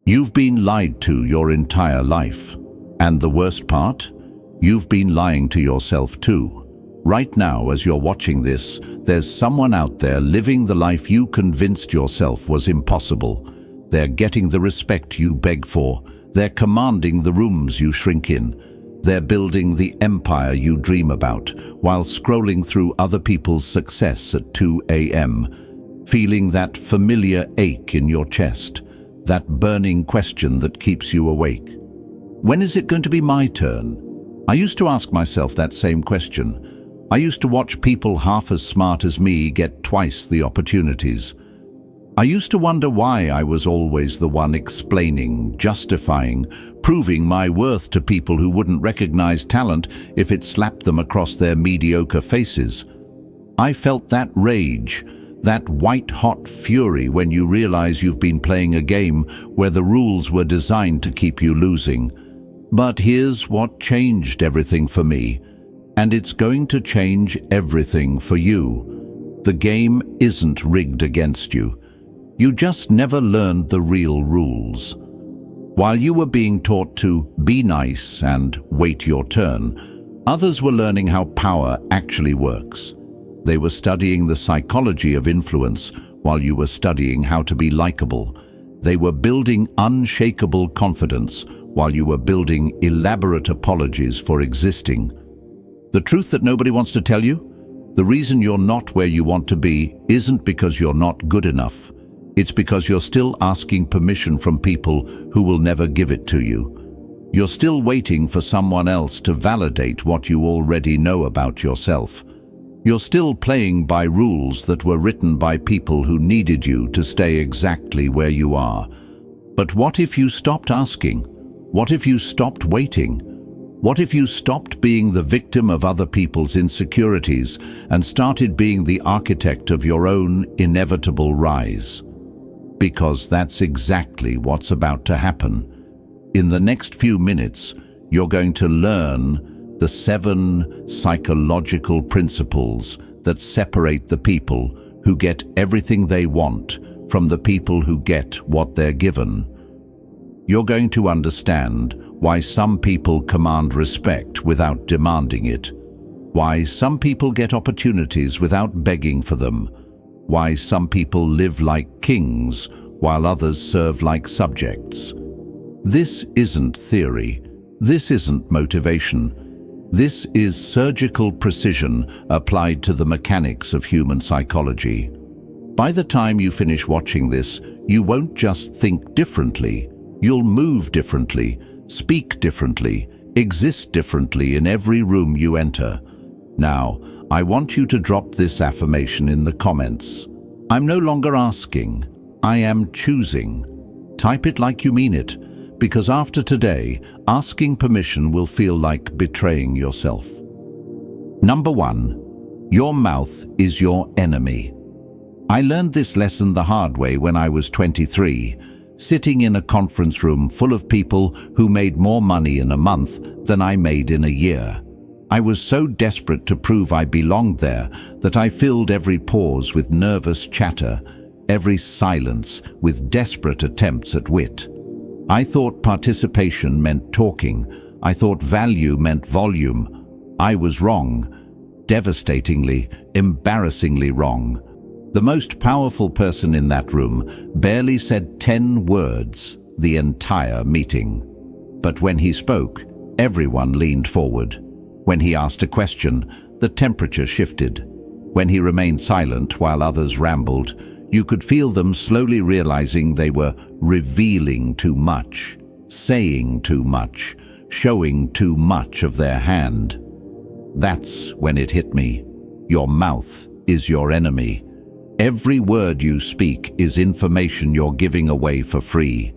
You've been lied to your entire life. And the worst part? You've been lying to yourself too. Right now, as you're watching this, there's someone out there living the life you convinced yourself was impossible. They're getting the respect you beg for. They're commanding the rooms you shrink in. They're building the empire you dream about, while scrolling through other people's success at 2 a.m., feeling that familiar ache in your chest, that burning question that keeps you awake. When is it going to be my turn? I used to ask myself that same question. I used to watch people half as smart as me get twice the opportunities. I used to wonder why I was always the one explaining, justifying, proving my worth to people who wouldn't recognize talent if it slapped them across their mediocre faces. I felt that rage, that white-hot fury when you realize you've been playing a game where the rules were designed to keep you losing. But here's what changed everything for me. And it's going to change everything for you. The game isn't rigged against you. You just never learned the real rules. While you were being taught to be nice and wait your turn, others were learning how power actually works. They were studying the psychology of influence while you were studying how to be likable. They were building unshakable confidence while you were building elaborate apologies for existing. The truth that nobody wants to tell you? The reason you're not where you want to be isn't because you're not good enough. It's because you're still asking permission from people who will never give it to you. You're still waiting for someone else to validate what you already know about yourself. You're still playing by rules that were written by people who needed you to stay exactly where you are. But what if you stopped asking? What if you stopped waiting? What if you stopped being the victim of other people's insecurities and started being the architect of your own inevitable rise? Because that's exactly what's about to happen. In the next few minutes, you're going to learn the 7 psychological principles that separate the people who get everything they want from the people who get what they're given. You're going to understand why some people command respect without demanding it, why some people get opportunities without begging for them, why some people live like kings while others serve like subjects. This isn't theory. This isn't motivation. This is surgical precision applied to the mechanics of human psychology. By the time you finish watching this, you won't just think differently. You'll move differently, speak differently, exist differently in every room you enter. Now, I want you to drop this affirmation in the comments. I'm no longer asking. I am choosing. Type it like you mean it, because after today, asking permission will feel like betraying yourself. Number 1, your mouth is your enemy. I learned this lesson the hard way when I was 23. Sitting in a conference room full of people who made more money in a month than I made in a year. I was so desperate to prove I belonged there that I filled every pause with nervous chatter, every silence with desperate attempts at wit. I thought participation meant talking. I thought value meant volume. I was wrong, devastatingly, embarrassingly wrong. The most powerful person in that room barely said 10 words the entire meeting. But when he spoke, everyone leaned forward. When he asked a question, the temperature shifted. When he remained silent while others rambled, you could feel them slowly realizing they were revealing too much, saying too much, showing too much of their hand. That's when it hit me. Your mouth is your enemy. Every word you speak is information you're giving away for free.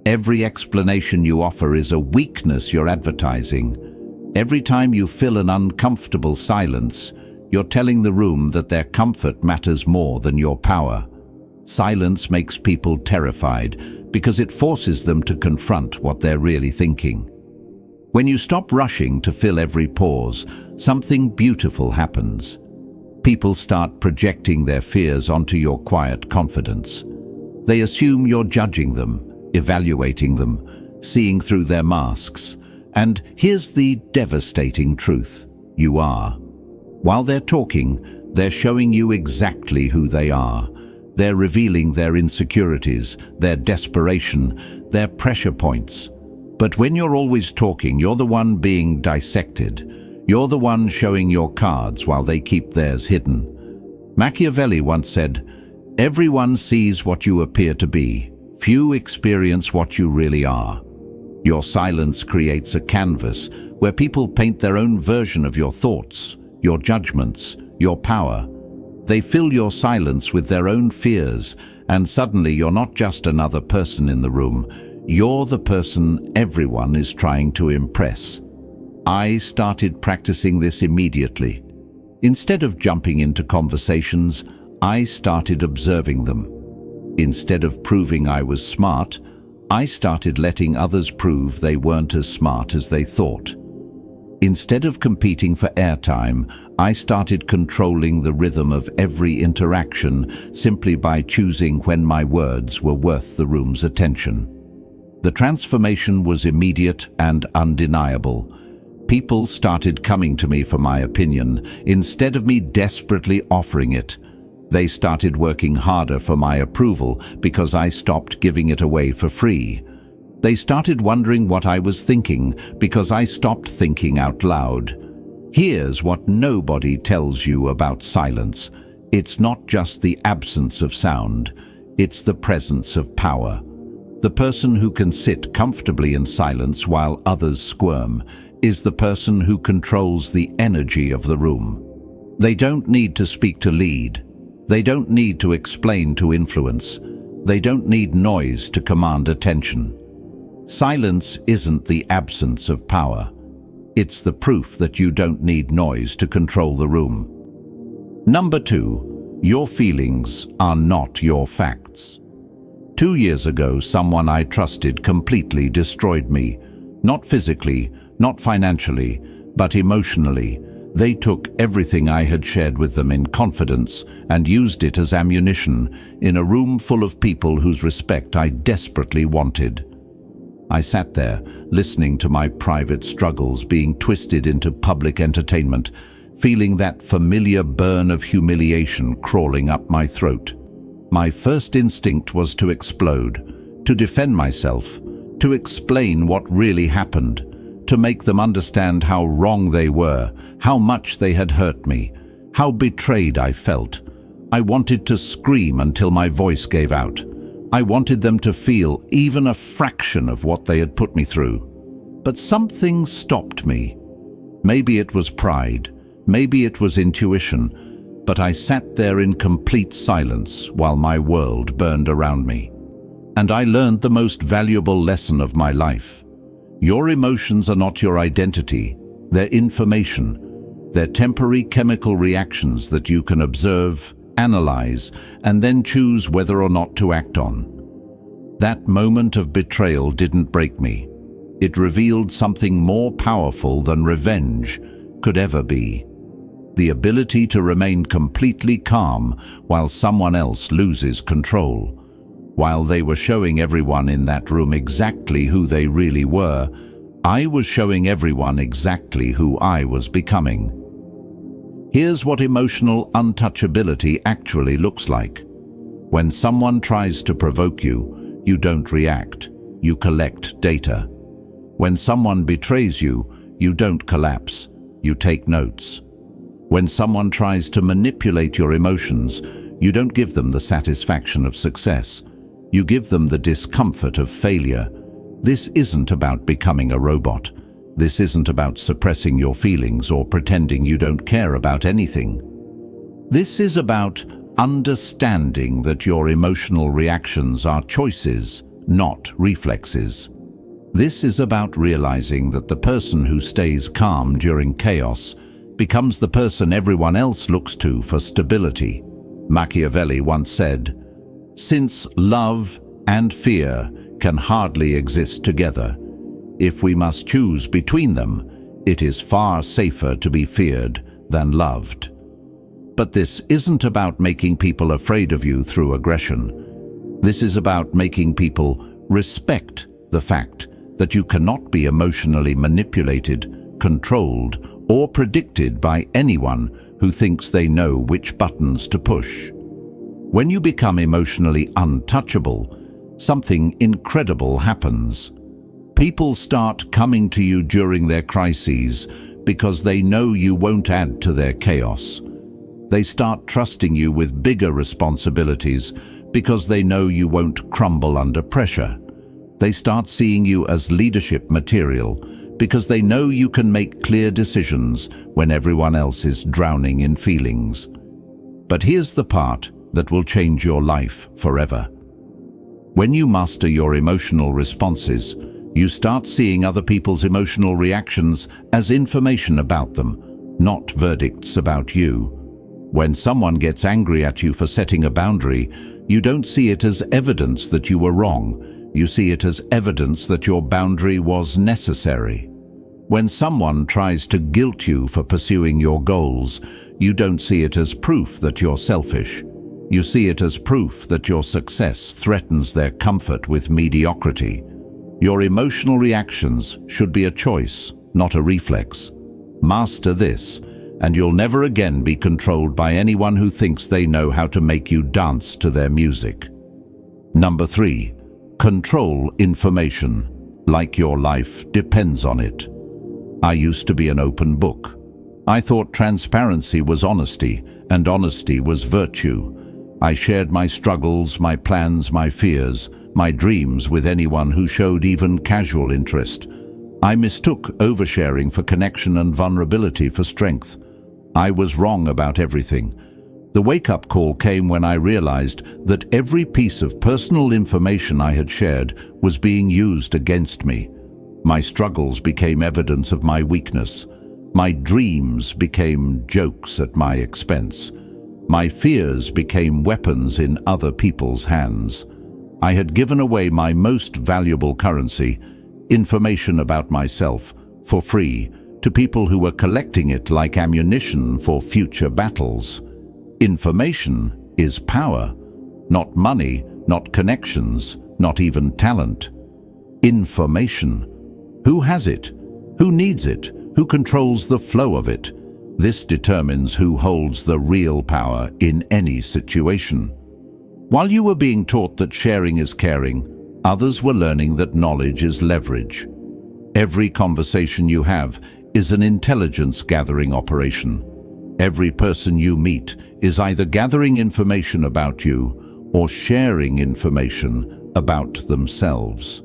Every explanation you offer is a weakness you're advertising. Every time you fill an uncomfortable silence, you're telling the room that their comfort matters more than your power. Silence makes people terrified because it forces them to confront what they're really thinking. When you stop rushing to fill every pause, something beautiful happens. People start projecting their fears onto your quiet confidence. They assume you're judging them, evaluating them, seeing through their masks. And here's the devastating truth: you are. While they're talking, they're showing you exactly who they are. They're revealing their insecurities, their desperation, their pressure points. But when you're always talking, you're the one being dissected. You're the one showing your cards while they keep theirs hidden. Machiavelli once said, "Everyone sees what you appear to be. Few experience what you really are." Your silence creates a canvas where people paint their own version of your thoughts, your judgments, your power. They fill your silence with their own fears, and suddenly you're not just another person in the room. You're the person everyone is trying to impress. I started practicing this immediately. Instead of jumping into conversations, I started observing them. Instead of proving I was smart, I started letting others prove they weren't as smart as they thought. Instead of competing for airtime, I started controlling the rhythm of every interaction simply by choosing when my words were worth the room's attention. The transformation was immediate and undeniable. People started coming to me for my opinion instead of me desperately offering it. They started working harder for my approval because I stopped giving it away for free. They started wondering what I was thinking because I stopped thinking out loud. Here's what nobody tells you about silence. It's not just the absence of sound, it's the presence of power. The person who can sit comfortably in silence while others squirm is the person who controls the energy of the room. They don't need to speak to lead. They don't need to explain to influence. They don't need noise to command attention. Silence isn't the absence of power. It's the proof that you don't need noise to control the room. Number 2, your feelings are not your facts. 2 years ago, someone I trusted completely destroyed me. Not physically, not financially, but emotionally. They took everything I had shared with them in confidence and used it as ammunition in a room full of people whose respect I desperately wanted. I sat there, listening to my private struggles being twisted into public entertainment, feeling that familiar burn of humiliation crawling up my throat. My first instinct was to explode, to defend myself, to explain what really happened, to make them understand how wrong they were, how much they had hurt me, how betrayed I felt. I wanted to scream until my voice gave out. I wanted them to feel even a fraction of what they had put me through. But something stopped me. Maybe it was pride, maybe it was intuition, but I sat there in complete silence while my world burned around me. And I learned the most valuable lesson of my life. Your emotions are not your identity, they're information. They're temporary chemical reactions that you can observe, analyze, and then choose whether or not to act on. That moment of betrayal didn't break me. It revealed something more powerful than revenge could ever be. The ability to remain completely calm while someone else loses control. While they were showing everyone in that room exactly who they really were, I was showing everyone exactly who I was becoming. Here's what emotional untouchability actually looks like. When someone tries to provoke you, you don't react, you collect data. When someone betrays you, you don't collapse, you take notes. When someone tries to manipulate your emotions, you don't give them the satisfaction of success. You give them the discomfort of failure. This isn't about becoming a robot. This isn't about suppressing your feelings or pretending you don't care about anything. This is about understanding that your emotional reactions are choices, not reflexes. This is about realizing that the person who stays calm during chaos becomes the person everyone else looks to for stability. Machiavelli once said, "Since love and fear can hardly exist together, if we must choose between them, it is far safer to be feared than loved." But this isn't about making people afraid of you through aggression. This is about making people Respect the fact that you cannot be emotionally manipulated, controlled, or predicted by anyone who thinks they know which buttons to push. When you become emotionally untouchable, something incredible happens. People start coming to you during their crises because they know you won't add to their chaos. They start trusting you with bigger responsibilities because they know you won't crumble under pressure. They start seeing you as leadership material because they know you can make clear decisions when everyone else is drowning in feelings. But here's the part that will change your life forever. When you master your emotional responses, you start seeing other people's emotional reactions as information about them, not verdicts about you. When someone gets angry at you for setting a boundary, you don't see it as evidence that you were wrong. You see it as evidence that your boundary was necessary. When someone tries to guilt you for pursuing your goals, you don't see it as proof that you're selfish. You see it as proof that your success threatens their comfort with mediocrity. Your emotional reactions should be a choice, not a reflex. Master this, and you'll never again be controlled by anyone who thinks they know how to make you dance to their music. Number 3. Control information, like your life depends on it. I used to be an open book. I thought transparency was honesty, and honesty was virtue. I shared my struggles, my plans, my fears, my dreams with anyone who showed even casual interest. I mistook oversharing for connection and vulnerability for strength. I was wrong about everything. The wake-up call came when I realized that every piece of personal information I had shared was being used against me. My struggles became evidence of my weakness. My dreams became jokes at my expense. My fears became weapons in other people's hands. I had given away my most valuable currency, information about myself, for free, to people who were collecting it like ammunition for future battles. Information is power, not money, not connections, not even talent. Information. Who has it? Who needs it? Who controls the flow of it? This determines who holds the real power in any situation. While you were being taught that sharing is caring, others were learning that knowledge is leverage. Every conversation you have is an intelligence-gathering operation. Every person you meet is either gathering information about you or sharing information about themselves.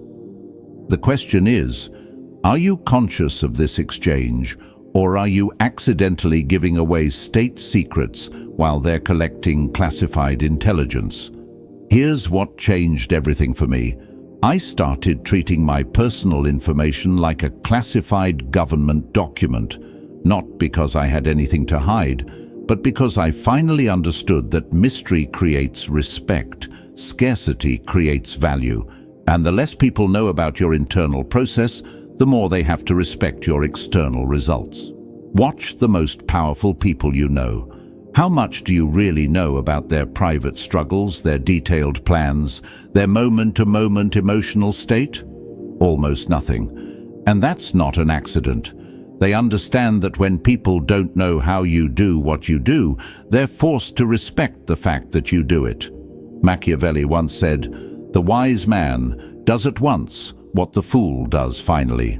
The question is, are you conscious of this exchange, or are you accidentally giving away state secrets while they're collecting classified intelligence? Here's what changed everything for me. I started treating my personal information like a classified government document, not because I had anything to hide, but because I finally understood that mystery creates respect, scarcity creates value, and the less people know about your internal process, the more they have to respect your external results. Watch the most powerful people you know. How much do you really know about their private struggles, their detailed plans, their moment-to-moment emotional state? Almost nothing. And that's not an accident. They understand that when people don't know how you do what you do, they're forced to respect the fact that you do it. Machiavelli once said, "The wise man does at once what the fool does finally."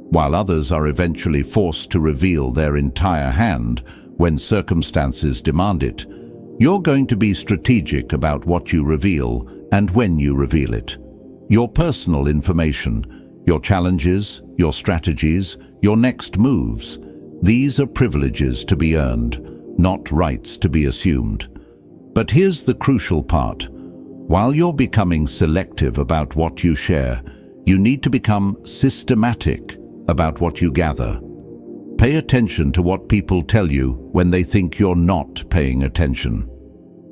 While others are eventually forced to reveal their entire hand when circumstances demand it, you're going to be strategic about what you reveal and when you reveal it. Your personal information, your challenges, your strategies, your next moves, these are privileges to be earned, not rights to be assumed. But here's the crucial part. While you're becoming selective about what you share, you need to become systematic about what you gather. Pay attention to what people tell you when they think you're not paying attention.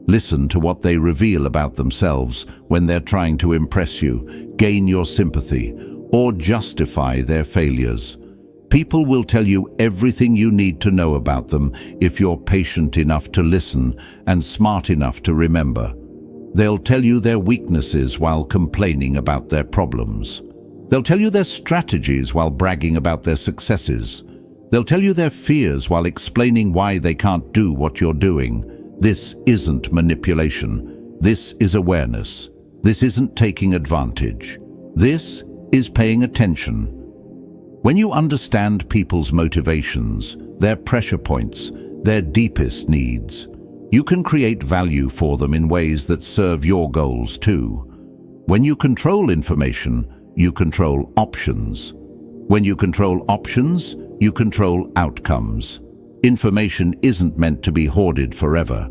Listen to what they reveal about themselves when they're trying to impress you, gain your sympathy, or justify their failures. People will tell you everything you need to know about them if you're patient enough to listen and smart enough to remember. They'll tell you their weaknesses while complaining about their problems. They'll tell you their strategies while bragging about their successes. They'll tell you their fears while explaining why they can't do what you're doing. This isn't manipulation. This is awareness. This isn't taking advantage. This is paying attention. When you understand people's motivations, their pressure points, their deepest needs, you can create value for them in ways that serve your goals too. When you control information, you control options. When you control options, you control outcomes. Information isn't meant to be hoarded forever.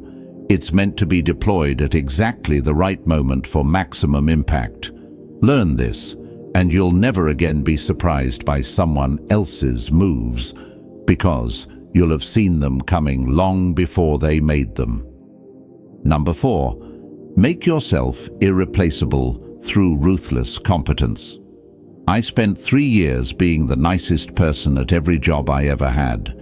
It's meant to be deployed at exactly the right moment for maximum impact. Learn this, and you'll never again be surprised by someone else's moves, because you'll have seen them coming long before they made them. Number 4, make yourself irreplaceable through ruthless competence. I spent 3 years being the nicest person at every job I ever had.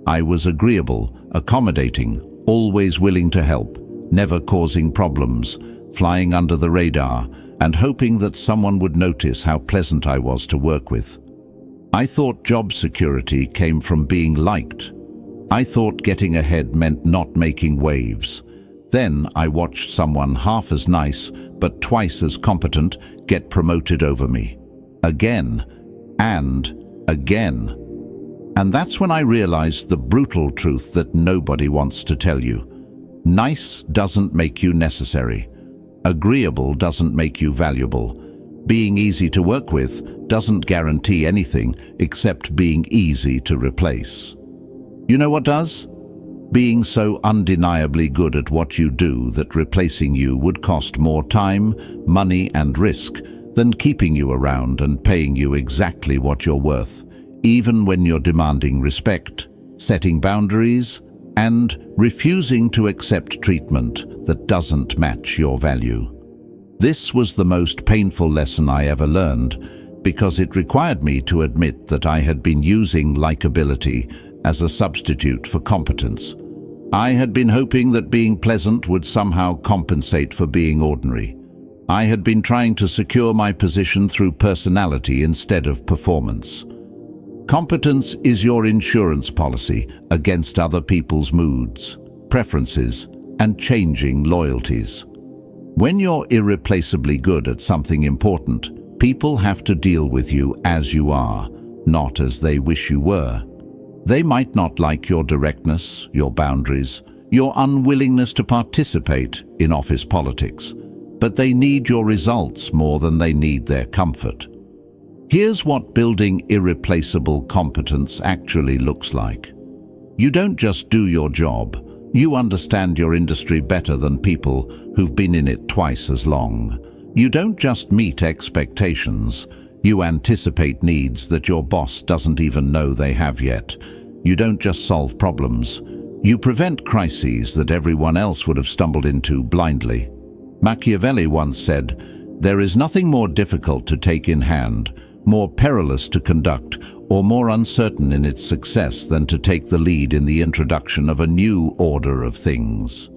I was agreeable, accommodating, always willing to help, never causing problems, flying under the radar, and hoping that someone would notice how pleasant I was to work with. I thought job security came from being liked. I thought getting ahead meant not making waves. Then I watched someone half as nice, but twice as competent, get promoted over me. Again and again. And that's when I realized the brutal truth that nobody wants to tell you. Nice doesn't make you necessary. Agreeable doesn't make you valuable. Being easy to work with doesn't guarantee anything except being easy to replace. You know what does? Being so undeniably good at what you do that replacing you would cost more time, money, and risk than keeping you around and paying you exactly what you're worth, even when you're demanding respect, setting boundaries, and refusing to accept treatment that doesn't match your value. This was the most painful lesson I ever learned, because it required me to admit that I had been using likability as a substitute for competence. I had been hoping that being pleasant would somehow compensate for being ordinary. I had been trying to secure my position through personality instead of performance. Competence is your insurance policy against other people's moods, preferences, and changing loyalties. When you're irreplaceably good at something important, people have to deal with you as you are, not as they wish you were. They might not like your directness, your boundaries, your unwillingness to participate in office politics, but they need your results more than they need their comfort. Here's what building irreplaceable competence actually looks like. You don't just do your job. You understand your industry better than people who've been in it twice as long. You don't just meet expectations. You anticipate needs that your boss doesn't even know they have yet. You don't just solve problems. You prevent crises that everyone else would have stumbled into blindly. Machiavelli once said, "There is nothing more difficult to take in hand, more perilous to conduct, or more uncertain in its success than to take the lead in the introduction of a new order of things."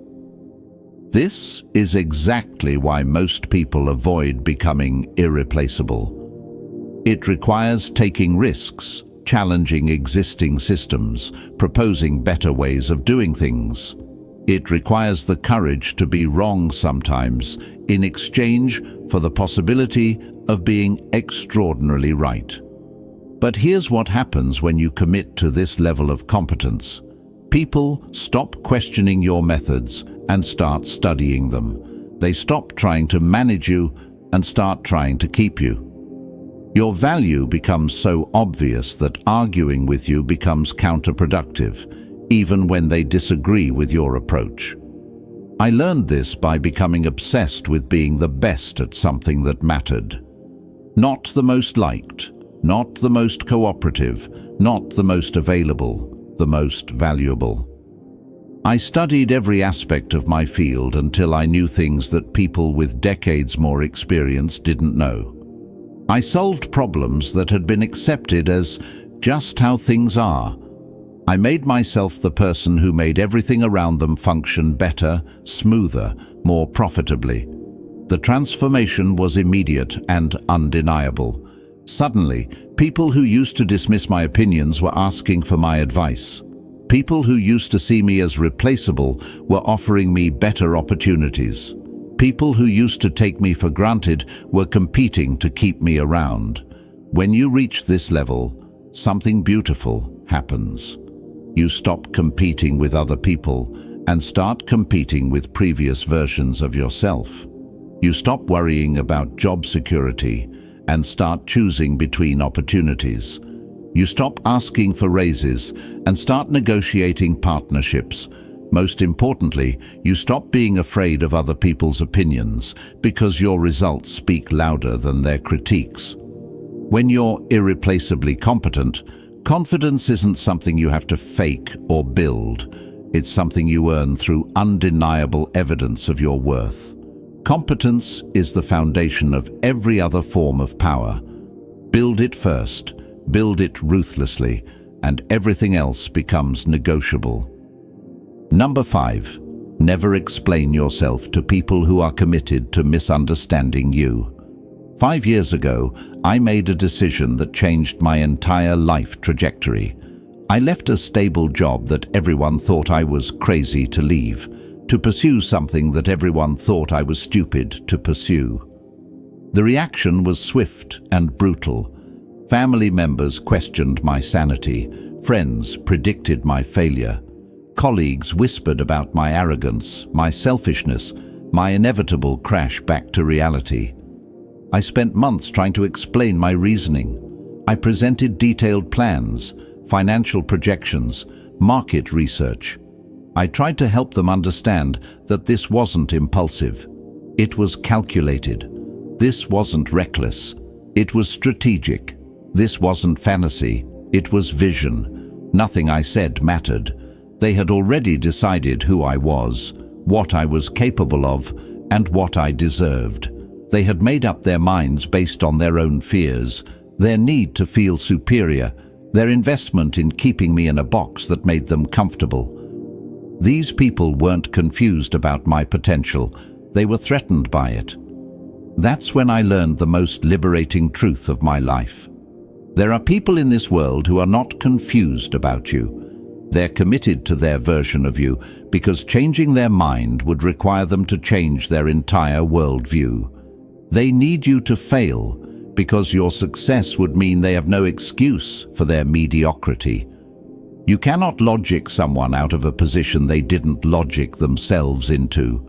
This is exactly why most people avoid becoming irreplaceable. It requires taking risks, challenging existing systems, proposing better ways of doing things. It requires the courage to be wrong sometimes in exchange for the possibility of being extraordinarily right. But here's what happens when you commit to this level of competence. People stop questioning your methods and start studying them. They stop trying to manage you and start trying to keep you. Your value becomes so obvious that arguing with you becomes counterproductive, even when they disagree with your approach. I learned this by becoming obsessed with being the best at something that mattered. Not the most liked, not the most cooperative, not the most available, the most valuable. I studied every aspect of my field until I knew things that people with decades more experience didn't know. I solved problems that had been accepted as just how things are. I made myself the person who made everything around them function better, smoother, more profitably. The transformation was immediate and undeniable. Suddenly, people who used to dismiss my opinions were asking for my advice. People who used to see me as replaceable were offering me better opportunities. People who used to take me for granted were competing to keep me around. When you reach this level, something beautiful happens. You stop competing with other people and start competing with previous versions of yourself. You stop worrying about job security and start choosing between opportunities. You stop asking for raises and start negotiating partnerships. Most importantly, you stop being afraid of other people's opinions because your results speak louder than their critiques. When you're irreplaceably competent, confidence isn't something you have to fake or build. It's something you earn through undeniable evidence of your worth. Competence is the foundation of every other form of power. Build it first, build it ruthlessly, and everything else becomes negotiable. Number 5. Never explain yourself to people who are committed to misunderstanding you. 5 years ago, I made a decision that changed my entire life trajectory. I left a stable job that everyone thought I was crazy to leave, to pursue something that everyone thought I was stupid to pursue. The reaction was swift and brutal. Family members questioned my sanity. Friends predicted my failure. Colleagues whispered about my arrogance, my selfishness, my inevitable crash back to reality. I spent months trying to explain my reasoning. I presented detailed plans, financial projections, market research. I tried to help them understand that this wasn't impulsive. It was calculated. This wasn't reckless. It was strategic. This wasn't fantasy. It was vision. Nothing I said mattered. They had already decided who I was, what I was capable of, and what I deserved. They had made up their minds based on their own fears, their need to feel superior, their investment in keeping me in a box that made them comfortable. These people weren't confused about my potential. They were threatened by it. That's when I learned the most liberating truth of my life. There are people in this world who are not confused about you. They're committed to their version of you because changing their mind would require them to change their entire worldview. They need you to fail because your success would mean they have no excuse for their mediocrity. You cannot logic someone out of a position they didn't logic themselves into.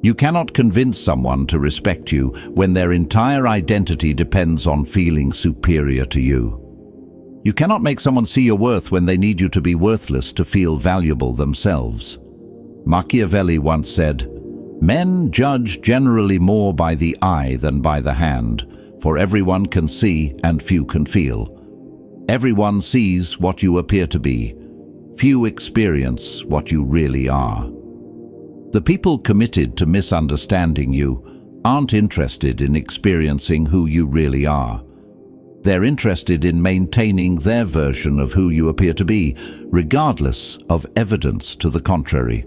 You cannot convince someone to respect you when their entire identity depends on feeling superior to you. You cannot make someone see your worth when they need you to be worthless to feel valuable themselves. Machiavelli once said, "Men judge generally more by the eye than by the hand, for everyone can see and few can feel. Everyone sees what you appear to be. Few experience what you really are." The people committed to misunderstanding you aren't interested in experiencing who you really are. They're interested in maintaining their version of who you appear to be, regardless of evidence to the contrary.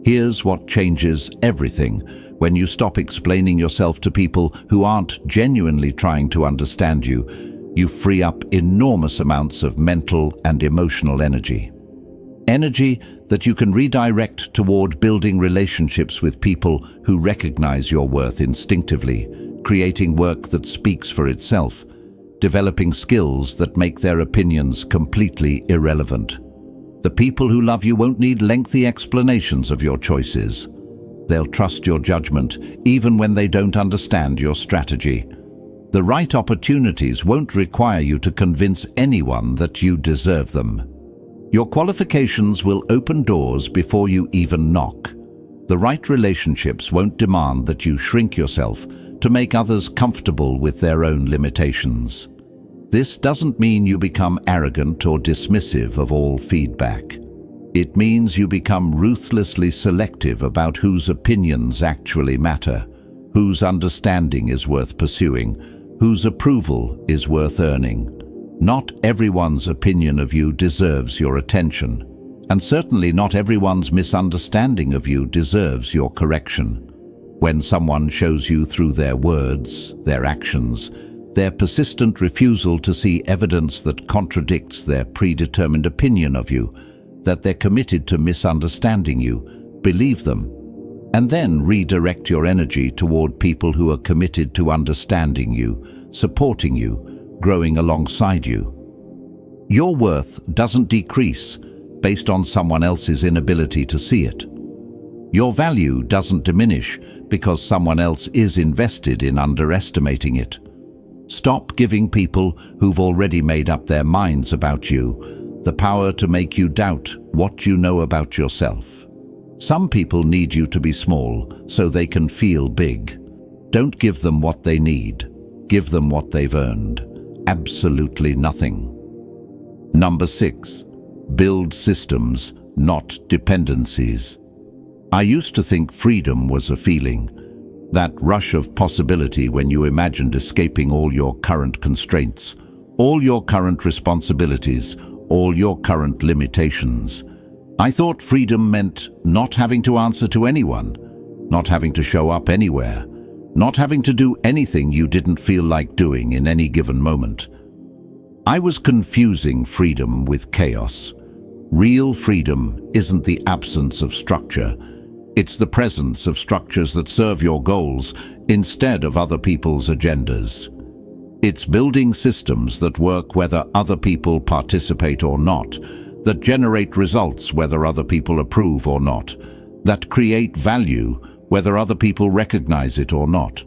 Here's what changes everything when you stop explaining yourself to people who aren't genuinely trying to understand you. You free up enormous amounts of mental and emotional energy. Energy that you can redirect toward building relationships with people who recognize your worth instinctively, creating work that speaks for itself, developing skills that make their opinions completely irrelevant. The people who love you won't need lengthy explanations of your choices. They'll trust your judgment even when they don't understand your strategy. The right opportunities won't require you to convince anyone that you deserve them. Your qualifications will open doors before you even knock. The right relationships won't demand that you shrink yourself to make others comfortable with their own limitations. This doesn't mean you become arrogant or dismissive of all feedback. It means you become ruthlessly selective about whose opinions actually matter, whose understanding is worth pursuing, whose approval is worth earning. Not everyone's opinion of you deserves your attention, and certainly not everyone's misunderstanding of you deserves your correction. When someone shows you through their words, their actions, their persistent refusal to see evidence that contradicts their predetermined opinion of you, that they're committed to misunderstanding you, believe them, and then redirect your energy toward people who are committed to understanding you, supporting you, growing alongside you. Your worth doesn't decrease based on someone else's inability to see it. Your value doesn't diminish because someone else is invested in underestimating it. Stop giving people who've already made up their minds about you the power to make you doubt what you know about yourself. Some people need you to be small so they can feel big. Don't give them what they need. Give them what they've earned. Absolutely nothing. Number 6. Build systems, not dependencies. I used to think freedom was a feeling, that rush of possibility when you imagined escaping all your current constraints, all your current responsibilities, all your current limitations. I thought freedom meant not having to answer to anyone, not having to show up anywhere, not having to do anything you didn't feel like doing in any given moment. I was confusing freedom with chaos. Real freedom isn't the absence of structure. It's the presence of structures that serve your goals instead of other people's agendas. It's building systems that work whether other people participate or not, that generate results whether other people approve or not, that create value whether other people recognize it or not.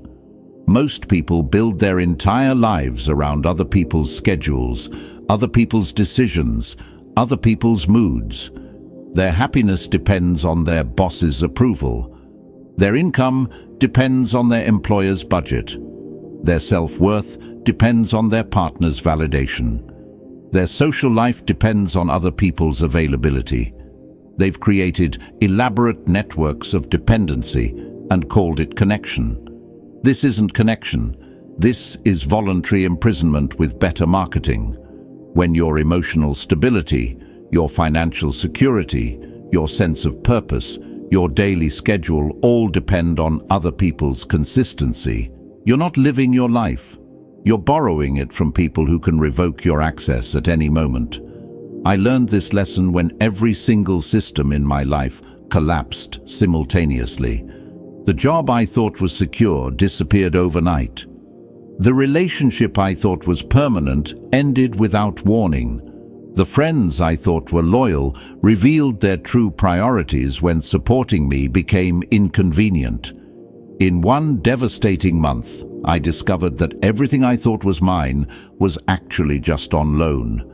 Most people build their entire lives around other people's schedules, other people's decisions, other people's moods. Their happiness depends on their boss's approval. Their income depends on their employer's budget. Their self-worth depends on their partner's validation. Their social life depends on other people's availability. They've created elaborate networks of dependency and called it connection. This isn't connection. This is voluntary imprisonment with better marketing. When your emotional stability, your financial security, your sense of purpose, your daily schedule all depend on other people's consistency, you're not living your life. You're borrowing it from people who can revoke your access at any moment. I learned this lesson when every single system in my life collapsed simultaneously. The job I thought was secure disappeared overnight. The relationship I thought was permanent ended without warning. The friends I thought were loyal revealed their true priorities when supporting me became inconvenient. In one devastating month, I discovered that everything I thought was mine was actually just on loan.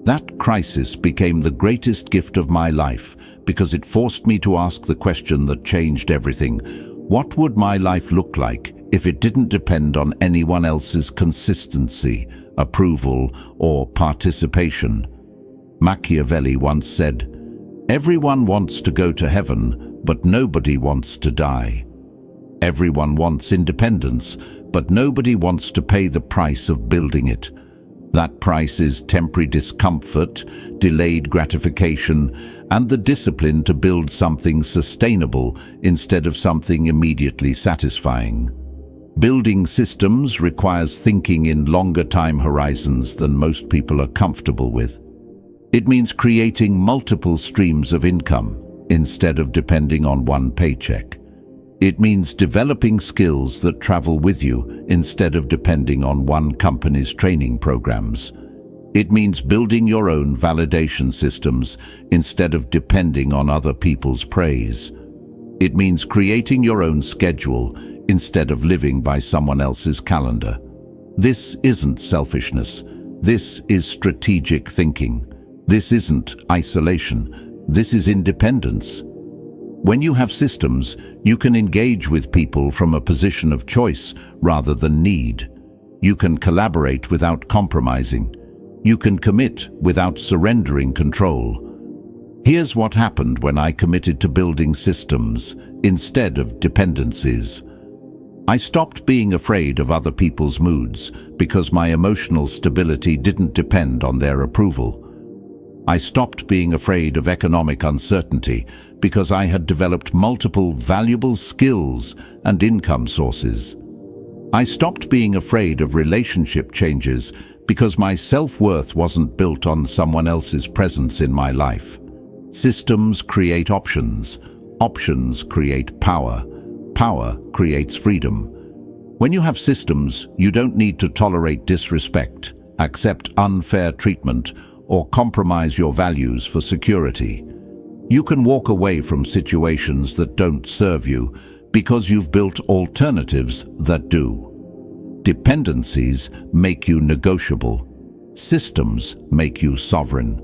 That crisis became the greatest gift of my life because it forced me to ask the question that changed everything. What would my life look like if it didn't depend on anyone else's consistency, approval, or participation? Machiavelli once said, "Everyone wants to go to heaven, but nobody wants to die. Everyone wants independence, but nobody wants to pay the price of building it. That price is temporary discomfort, delayed gratification, and the discipline to build something sustainable instead of something immediately satisfying." Building systems requires thinking in longer time horizons than most people are comfortable with. It means creating multiple streams of income instead of depending on one paycheck. It means developing skills that travel with you instead of depending on one company's training programs. It means building your own validation systems instead of depending on other people's praise. It means creating your own schedule instead of living by someone else's calendar. This isn't selfishness. This is strategic thinking. This isn't isolation. This is independence. When you have systems, you can engage with people from a position of choice rather than need. You can collaborate without compromising. You can commit without surrendering control. Here's what happened when I committed to building systems instead of dependencies. I stopped being afraid of other people's moods because my emotional stability didn't depend on their approval. I stopped being afraid of economic uncertainty because I had developed multiple valuable skills and income sources. I stopped being afraid of relationship changes because my self-worth wasn't built on someone else's presence in my life. Systems create options. Options create power. Power creates freedom. When you have systems, you don't need to tolerate disrespect, accept unfair treatment, or compromise your values for security. You can walk away from situations that don't serve you because you've built alternatives that do. Dependencies make you negotiable. Systems make you sovereign.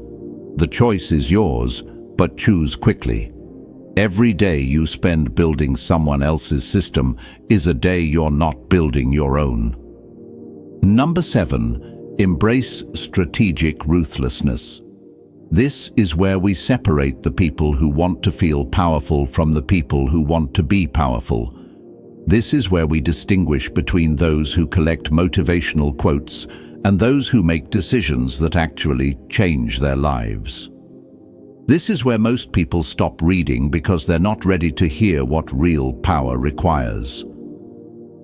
The choice is yours, but choose quickly. Every day you spend building someone else's system is a day you're not building your own. Number 7, embrace strategic ruthlessness. This is where we separate the people who want to feel powerful from the people who want to be powerful. This is where we distinguish between those who collect motivational quotes and those who make decisions that actually change their lives. This is where most people stop reading because they're not ready to hear what real power requires.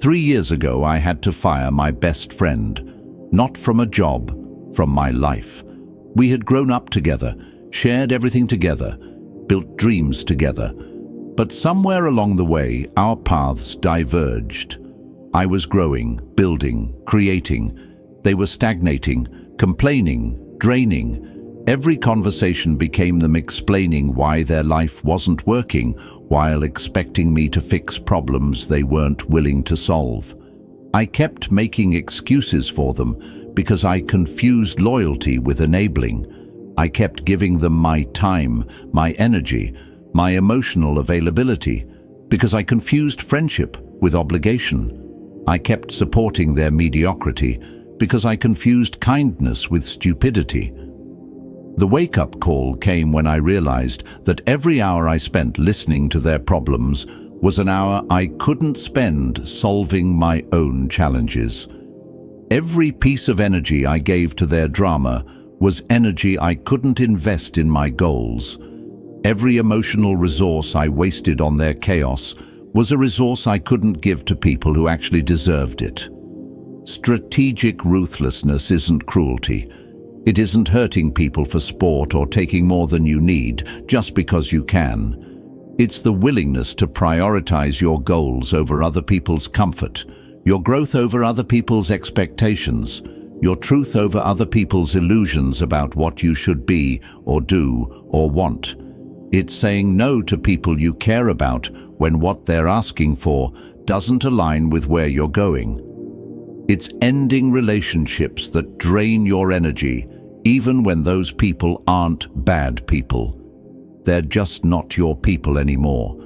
3 years ago, I had to fire my best friend, not from a job, from my life. We had grown up together, shared everything together, built dreams together. But somewhere along the way, our paths diverged. I was growing, building, creating. They were stagnating, complaining, draining. Every conversation became them explaining why their life wasn't working, while expecting me to fix problems they weren't willing to solve. I kept making excuses for them because I confused loyalty with enabling. I kept giving them my time, my energy, my emotional availability, because I confused friendship with obligation. I kept supporting their mediocrity because I confused kindness with stupidity. The wake-up call came when I realized that every hour I spent listening to their problems was an hour I couldn't spend solving my own challenges. Every piece of energy I gave to their drama was energy I couldn't invest in my goals. Every emotional resource I wasted on their chaos was a resource I couldn't give to people who actually deserved it. Strategic ruthlessness isn't cruelty. It isn't hurting people for sport or taking more than you need just because you can. It's the willingness to prioritize your goals over other people's comfort, your growth over other people's expectations, your truth over other people's illusions about what you should be or do or want. It's saying no to people you care about when what they're asking for doesn't align with where you're going. It's ending relationships that drain your energy, even when those people aren't bad people. They're just not your people anymore.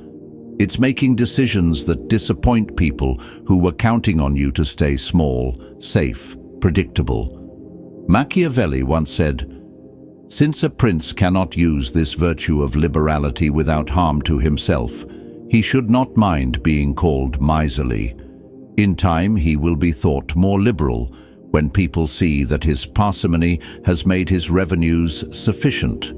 It's making decisions that disappoint people who were counting on you to stay small, safe, predictable. Machiavelli once said, "Since a prince cannot use this virtue of liberality without harm to himself, he should not mind being called miserly. In time he will be thought more liberal, when people see that his parsimony has made his revenues sufficient."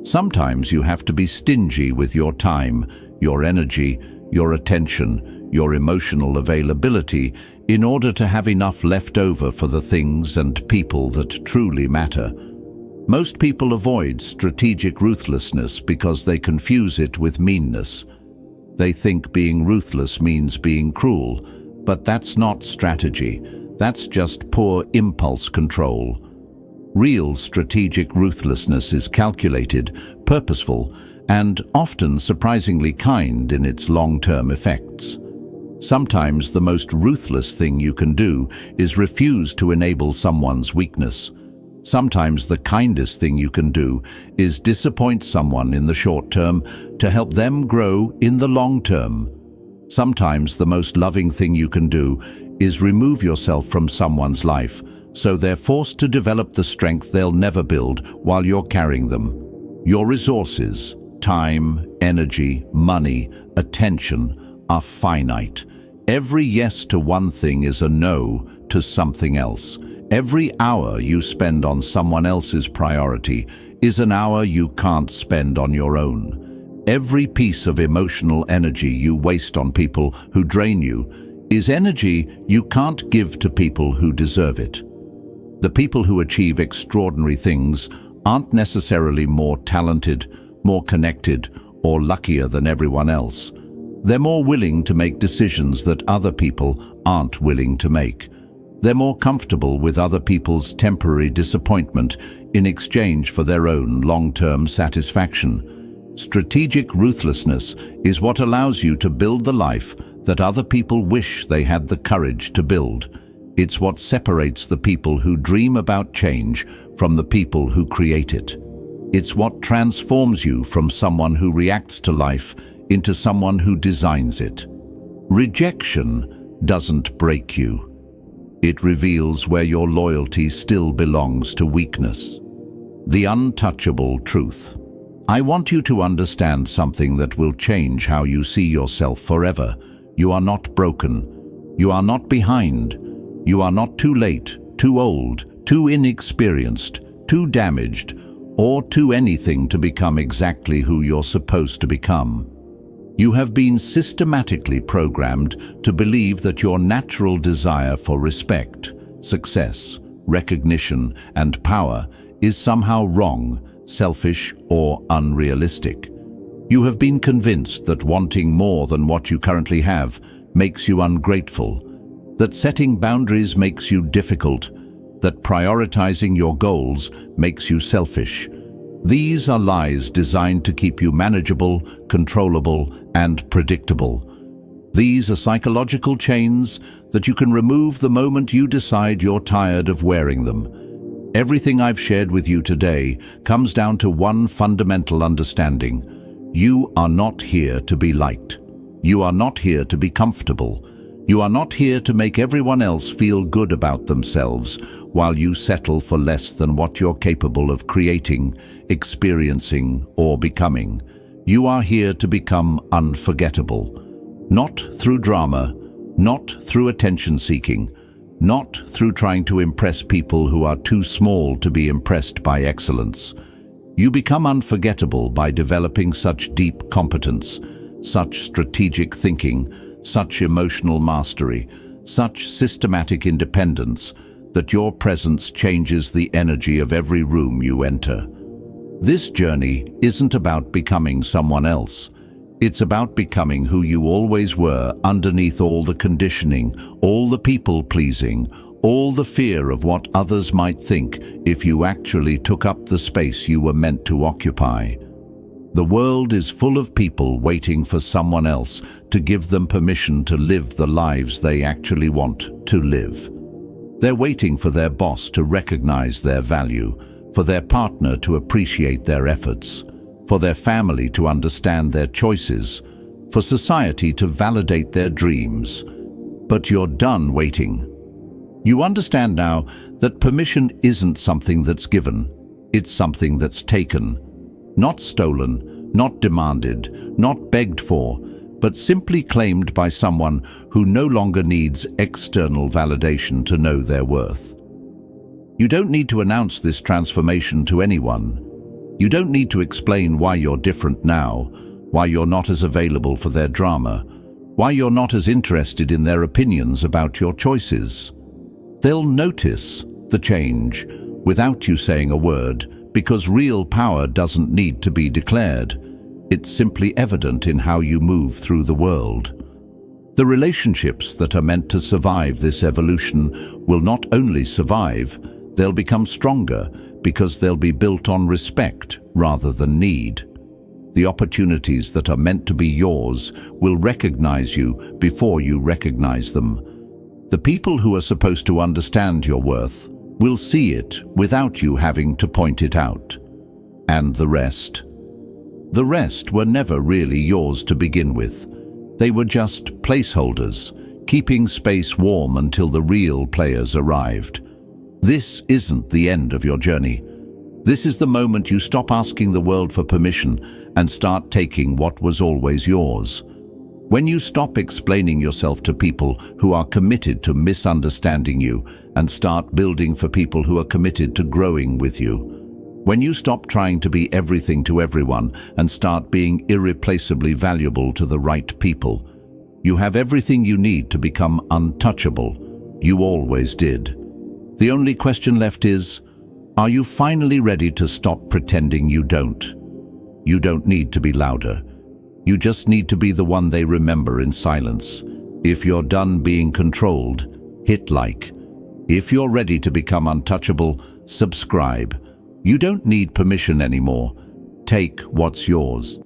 Sometimes you have to be stingy with your time, your energy, your attention, your emotional availability in order to have enough left over for the things and people that truly matter. Most people avoid strategic ruthlessness because they confuse it with meanness. They think being ruthless means being cruel, but that's not strategy. That's just poor impulse control. Real strategic ruthlessness is calculated, purposeful, and often surprisingly kind in its long-term effects. Sometimes the most ruthless thing you can do is refuse to enable someone's weakness. Sometimes the kindest thing you can do is disappoint someone in the short term to help them grow in the long term. Sometimes the most loving thing you can do is remove yourself from someone's life so they're forced to develop the strength they'll never build while you're carrying them. Your resources, time, energy, money, attention, are finite. Every yes to one thing is a no to something else. Every hour you spend on someone else's priority is an hour you can't spend on your own. Every piece of emotional energy you waste on people who drain you is energy you can't give to people who deserve it. The people who achieve extraordinary things aren't necessarily more talented, more connected, or luckier than everyone else. They're more willing to make decisions that other people aren't willing to make. They're more comfortable with other people's temporary disappointment in exchange for their own long-term satisfaction. Strategic ruthlessness is what allows you to build the life that other people wish they had the courage to build. It's what separates the people who dream about change from the people who create it. It's what transforms you from someone who reacts to life into someone who designs it. Rejection doesn't break you. It reveals where your loyalty still belongs to weakness. The untouchable truth. I want you to understand something that will change how you see yourself forever. You are not broken. You are not behind. You are not too late, too old, too inexperienced, too damaged, or too anything to become exactly who you're supposed to become. You have been systematically programmed to believe that your natural desire for respect, success, recognition, and power is somehow wrong, selfish, or unrealistic. You have been convinced that wanting more than what you currently have makes you ungrateful, that setting boundaries makes you difficult, that prioritizing your goals makes you selfish. These are lies designed to keep you manageable, controllable, and predictable. These are psychological chains that you can remove the moment you decide you're tired of wearing them. Everything I've shared with you today comes down to one fundamental understanding. You are not here to be liked. You are not here to be comfortable. You are not here to make everyone else feel good about themselves while you settle for less than what you're capable of creating, experiencing, or becoming. You are here to become unforgettable. Not through drama, not through attention-seeking, not through trying to impress people who are too small to be impressed by excellence. You become unforgettable by developing such deep competence, such strategic thinking, such emotional mastery, such systematic independence, that your presence changes the energy of every room you enter. This journey isn't about becoming someone else. It's about becoming who you always were underneath all the conditioning, all the people-pleasing, all the fear of what others might think if you actually took up the space you were meant to occupy. The world is full of people waiting for someone else to give them permission to live the lives they actually want to live. They're waiting for their boss to recognize their value, for their partner to appreciate their efforts, for their family to understand their choices, for society to validate their dreams. But you're done waiting. You understand now that permission isn't something that's given, it's something that's taken. Not stolen, not demanded, not begged for, but simply claimed by someone who no longer needs external validation to know their worth. You don't need to announce this transformation to anyone. You don't need to explain why you're different now, why you're not as available for their drama, why you're not as interested in their opinions about your choices. They'll notice the change without you saying a word, because real power doesn't need to be declared. It's simply evident in how you move through the world. The relationships that are meant to survive this evolution will not only survive, they'll become stronger because they'll be built on respect rather than need. The opportunities that are meant to be yours will recognize you before you recognize them. The people who are supposed to understand your worth will see it without you having to point it out. And the rest? The rest were never really yours to begin with. They were just placeholders, keeping space warm until the real players arrived. This isn't the end of your journey. This is the moment you stop asking the world for permission and start taking what was always yours. When you stop explaining yourself to people who are committed to misunderstanding you and start building for people who are committed to growing with you. When you stop trying to be everything to everyone and start being irreplaceably valuable to the right people, you have everything you need to become untouchable. You always did. The only question left is, are you finally ready to stop pretending you don't? You don't need to be louder. You just need to be the one they remember in silence. If you're done being controlled, hit like. If you're ready to become untouchable, subscribe. You don't need permission anymore. Take what's yours.